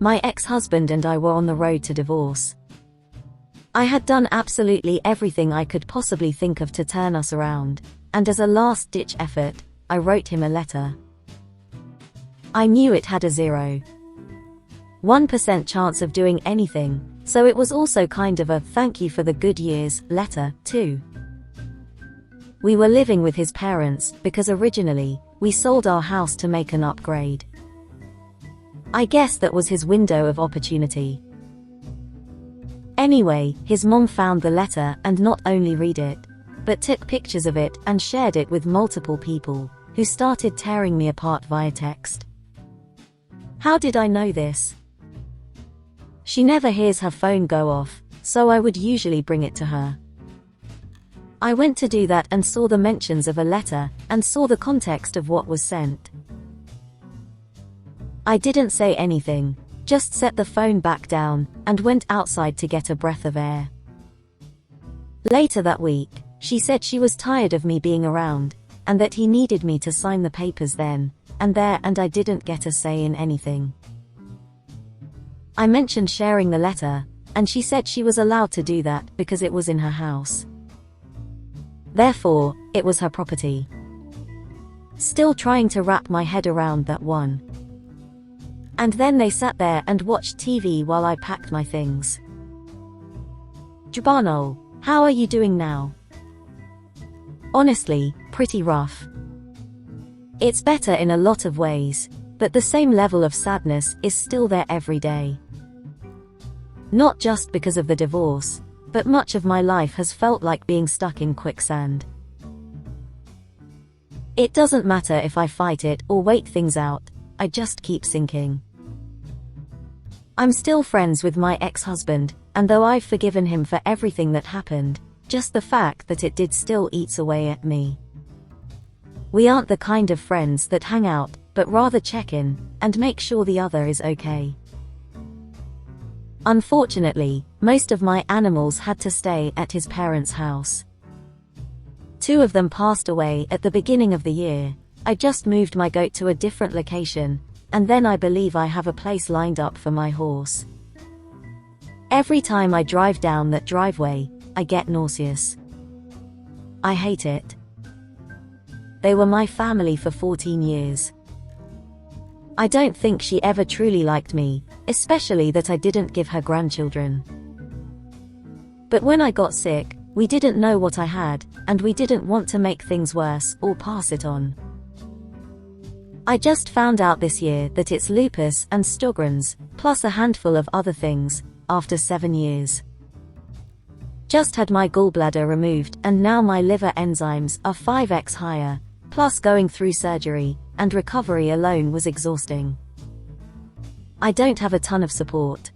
my ex-husband and I were on the road to divorce. I had done absolutely everything I could possibly think of to turn us around, and as a last-ditch effort, I wrote him a letter. I knew it had a 0.1% chance of doing anything, so it was also kind of a thank you for the good years letter, too. We were living with his parents because originally, we sold our house to make an upgrade. I guess that was his window of opportunity. Anyway, his mom found the letter and not only read it, but took pictures of it and shared it with multiple people, who started tearing me apart via text. How did I know this? She never hears her phone go off, so I would usually bring it to her. I went to do that and saw the mentions of a letter, and saw the context of what was sent. I didn't say anything, just set the phone back down, and went outside to get a breath of air. Later that week, she said she was tired of me being around, and that he needed me to sign the papers then and there, and I didn't get a say in anything. I mentioned sharing the letter, and she said she was allowed to do that because it was in her house. Therefore, it was her property. Still trying to wrap my head around that one. And then they sat there and watched TV while I packed my things. Jabano, how are you doing now? Honestly, pretty rough. It's better in a lot of ways, but the same level of sadness is still there every day. Not just because of the divorce, but much of my life has felt like being stuck in quicksand. It doesn't matter if I fight it or wait things out, I just keep sinking. I'm still friends with my ex-husband, and though I've forgiven him for everything that happened, just the fact that it did still eats away at me. We aren't the kind of friends that hang out, but rather check in, and make sure the other is okay. Unfortunately, most of my animals had to stay at his parents' house. 2 of them passed away at the beginning of the year. I just moved my goat to a different location, and then I believe I have a place lined up for my horse. Every time I drive down that driveway, I get nauseous. I hate it. They were my family for 14 years. I don't think she ever truly liked me, especially that I didn't give her grandchildren. But when I got sick, we didn't know what I had, and we didn't want to make things worse or pass it on. I just found out this year that it's lupus and Sjogren's, plus a handful of other things, after 7 years. Just had my gallbladder removed and now my liver enzymes are 5x higher, plus going through surgery, and recovery alone was exhausting. I don't have a ton of support.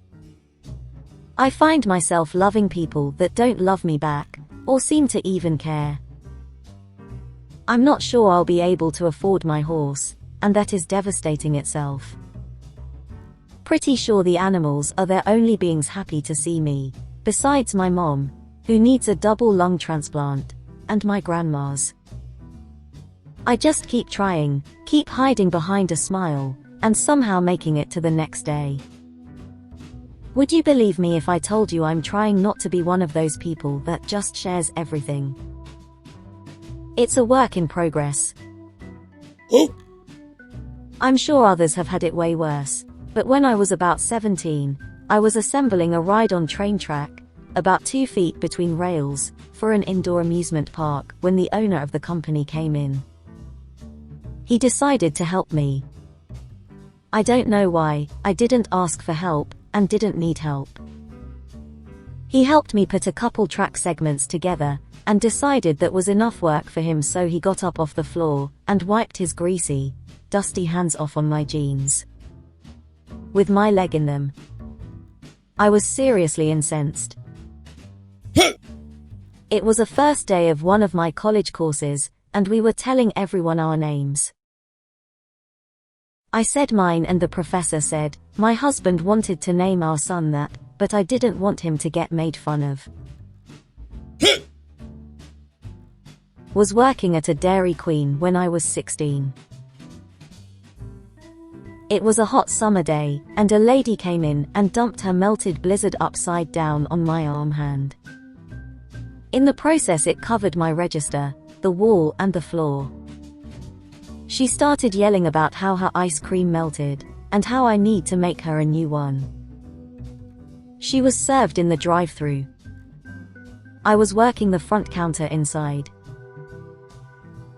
I find myself loving people that don't love me back, or seem to even care. I'm not sure I'll be able to afford my horse, and that is devastating itself. Pretty sure the animals are their only beings happy to see me, besides my mom, who needs a double lung transplant, and my grandmas. I just keep trying, keep hiding behind a smile, and somehow making it to the next day. Would you believe me if I told you I'm trying not to be one of those people that just shares everything? It's a work in progress. I'm sure others have had it way worse, but when I was about 17, I was assembling a ride-on train track, about 2 feet between rails, for an indoor amusement park when the owner of the company came in. He decided to help me. I don't know why, I didn't ask for help, and didn't need help. He helped me put a couple track segments together, and decided that was enough work for him, so he got up off the floor, and wiped his greasy, dusty hands off on my jeans. With my leg in them. I was seriously incensed. It was a first day of one of my college courses, and we were telling everyone our names. I said mine and the professor said, my husband wanted to name our son that, but I didn't want him to get made fun of. Was working at a Dairy Queen when I was 16. It was a hot summer day, and a lady came in and dumped her melted blizzard upside down on my arm hand. In the process it covered my register, the wall and the floor. She started yelling about how her ice cream melted, and how I need to make her a new one. She was served in the drive-thru. I was working the front counter inside.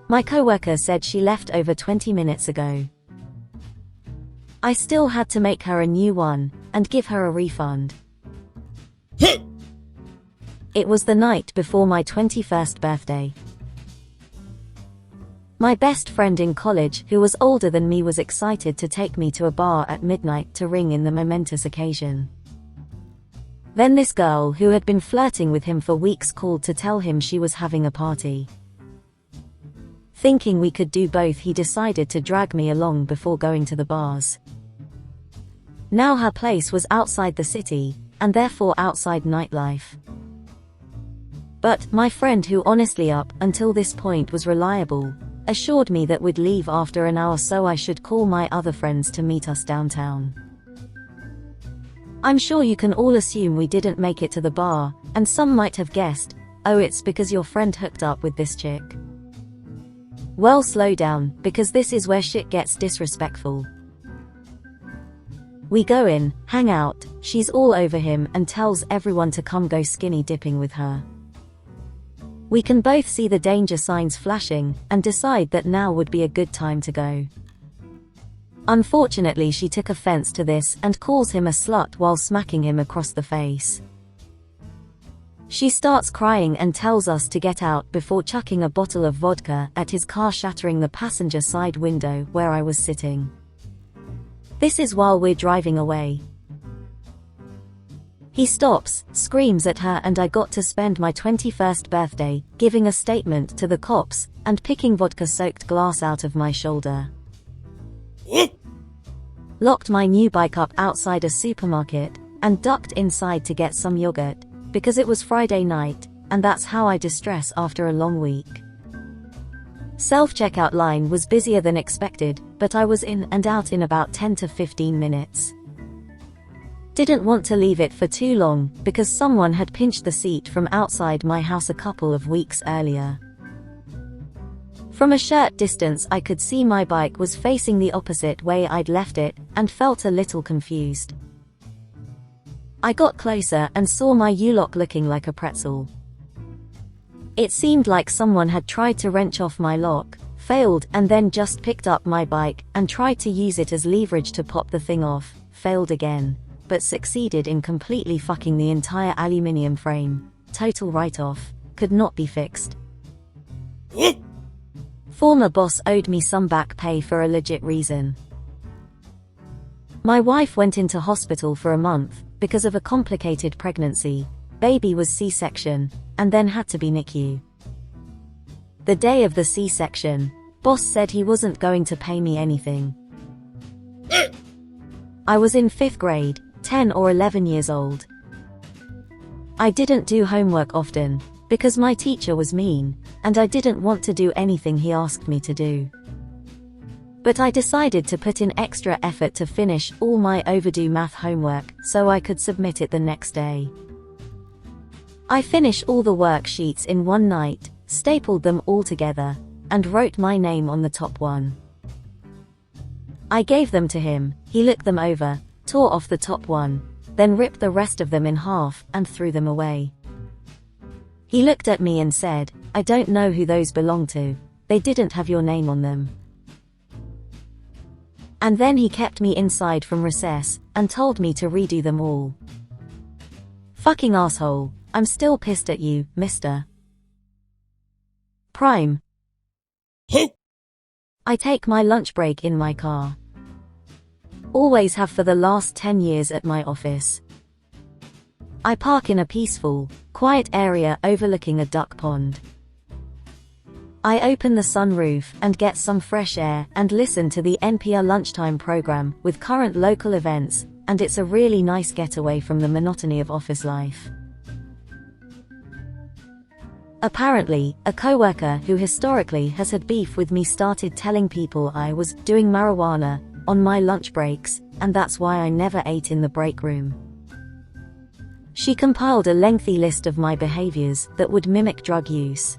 My coworker said she left over 20 minutes ago. I still had to make her a new one, and give her a refund. It was the night before my 21st birthday. My best friend in college, who was older than me, was excited to take me to a bar at midnight to ring in the momentous occasion. Then this girl, who had been flirting with him for weeks, called to tell him she was having a party. Thinking we could do both, he decided to drag me along before going to the bars. Now her place was outside the city, and therefore outside nightlife. But my friend, who honestly up until this point was reliable, assured me that we'd leave after an hour, so I should call my other friends to meet us downtown. I'm sure you can all assume we didn't make it to the bar, and some might have guessed, oh, it's because your friend hooked up with this chick. Well, slow down, because this is where shit gets disrespectful. We go in, hang out, she's all over him and tells everyone to come go skinny dipping with her. We can both see the danger signs flashing, and decide that now would be a good time to go. Unfortunately, she took offense to this and calls him a slut while smacking him across the face. She starts crying and tells us to get out before chucking a bottle of vodka at his car, shattering the passenger side window where I was sitting. This is while we're driving away. He stops, screams at her, and I got to spend my 21st birthday giving a statement to the cops and picking vodka-soaked glass out of my shoulder. Locked my new bike up outside a supermarket and ducked inside to get some yogurt, because it was Friday night, and that's how I distress after a long week. Self-checkout line was busier than expected, but I was in and out in about 10 to 15 minutes. Didn't want to leave it for too long, because someone had pinched the seat from outside my house a couple of weeks earlier. From a shirt distance I could see my bike was facing the opposite way I'd left it, and felt a little confused. I got closer and saw my U-lock looking like a pretzel. It seemed like someone had tried to wrench off my lock, failed, and then just picked up my bike and tried to use it as leverage to pop the thing off, failed again, but succeeded in completely fucking the entire aluminium frame. Total write-off, could not be fixed. Former boss owed me some back pay for a legit reason. My wife went into hospital for a month because of a complicated pregnancy. Baby was C-section, and then had to be NICU. The day of the C-section, boss said he wasn't going to pay me anything. I was in 5th grade, 10 or 11 years old. I didn't do homework often, because my teacher was mean, and I didn't want to do anything he asked me to do. But I decided to put in extra effort to finish all my overdue math homework so I could submit it the next day. I finished all the worksheets in one night, stapled them all together, and wrote my name on the top one. I gave them to him, he looked them over, tore off the top one, then ripped the rest of them in half and threw them away. He looked at me and said, "I don't know who those belong to, they didn't have your name on them." And then he kept me inside from recess and told me to redo them all. Fucking asshole, I'm still pissed at you, mister. Prime. I take my lunch break in my car. Always have for the last 10 years at my office. I park in a peaceful, quiet area overlooking a duck pond. I open the sunroof and get some fresh air and listen to the NPR lunchtime program with current local events, and it's a really nice getaway from the monotony of office life. Apparently, a coworker who historically has had beef with me started telling people I was doing marijuana on my lunch breaks, and that's why I never ate in the break room. She compiled a lengthy list of my behaviors that would mimic drug use.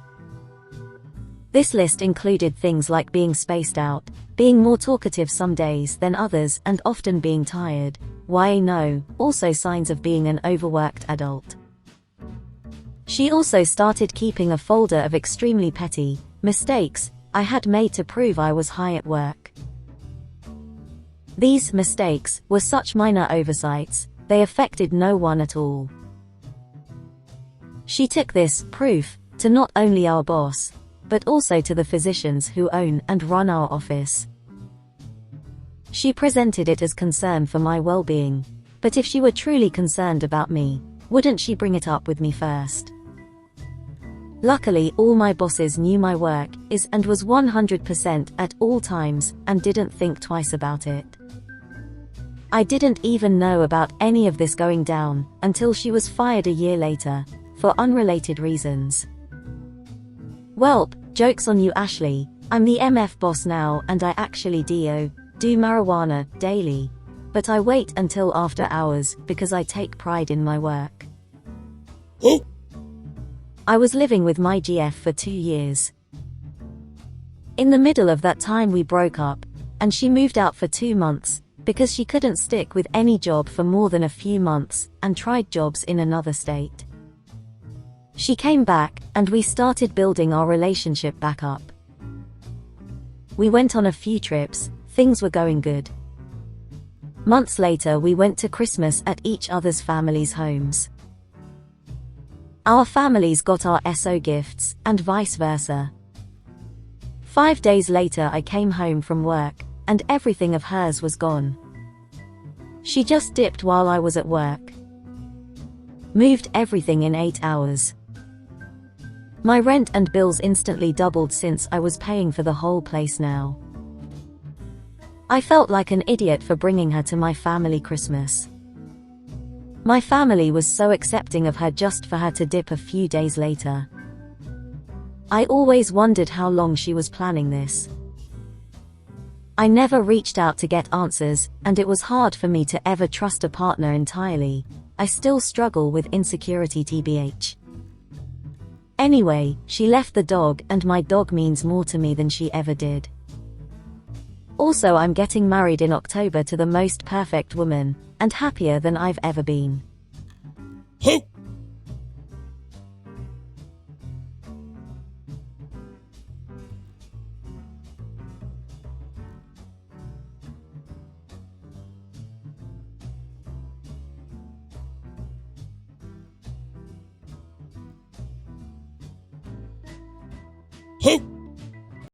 This list included things like being spaced out, being more talkative some days than others, and often being tired. Why no, also signs of being an overworked adult. She also started keeping a folder of extremely petty mistakes I had made to prove I was high at work. These mistakes were such minor oversights, they affected no one at all. She took this proof to not only our boss, but also to the physicians who own and run our office. She presented it as concern for my well-being, but if she were truly concerned about me, wouldn't she bring it up with me first? Luckily, all my bosses knew my work is and was 100% at all times and didn't think twice about it. I didn't even know about any of this going down until she was fired a year later, for unrelated reasons. Welp, joke's on you, Ashley. I'm the MF boss now and I actually do marijuana daily. But I wait until after hours because I take pride in my work. I was living with my GF for 2 years. In the middle of that time we broke up, and she moved out for 2 months, because she couldn't stick with any job for more than a few months, and tried jobs in another state. She came back, and we started building our relationship back up. We went on a few trips, things were going good. Months later we went to Christmas at each other's families' homes. Our families got our SO gifts, and vice versa. 5 days later I came home from work, and everything of hers was gone. She just dipped while I was at work. Moved everything in 8 hours. My rent and bills instantly doubled since I was paying for the whole place now. I felt like an idiot for bringing her to my family Christmas. My family was so accepting of her just for her to dip a few days later. I always wondered how long she was planning this. I never reached out to get answers, and it was hard for me to ever trust a partner entirely. I still struggle with insecurity tbh. Anyway, she left the dog, and my dog means more to me than she ever did. Also, I'm getting married in October to the most perfect woman, and happier than I've ever been. Huh?